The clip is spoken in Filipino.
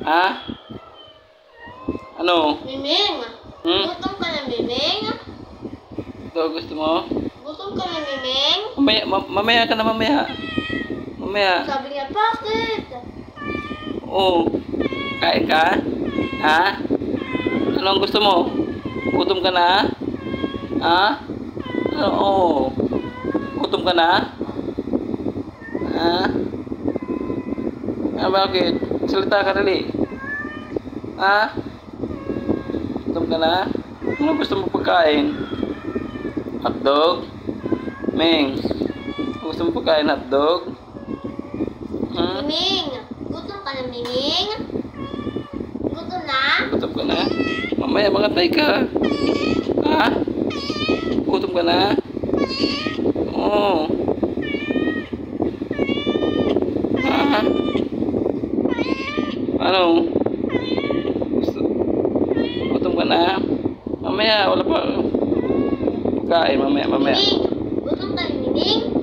Ha? Ano? Miming. Gutom ka na, Miming? Ito gusto mo? Gutom ka na, Miming? Mamaya ka na, mamaya. Mamaya. Sabi niya, bakit? Oo. Kain ka? Ha? Ano ang gusto mo? Gutom ka na? Ha? Oo. Gutom ka na? Ha? Ah, bakit? Salita ka dali. Ha? Gutom ka na? Ano gusto mo pagkain? Hotdog? Ming, gusto mo pagkain hotdog? Miming, gutom ka na, Miming? Gutom na? Gutom ka na? Mamaya makatay ka. Ha? Gutom ka na? Oo. Ha? Ano? Gutom ka na? Mamaya, wala pa. Pagkain, mamaya. Miming, gutom ka na, Miming?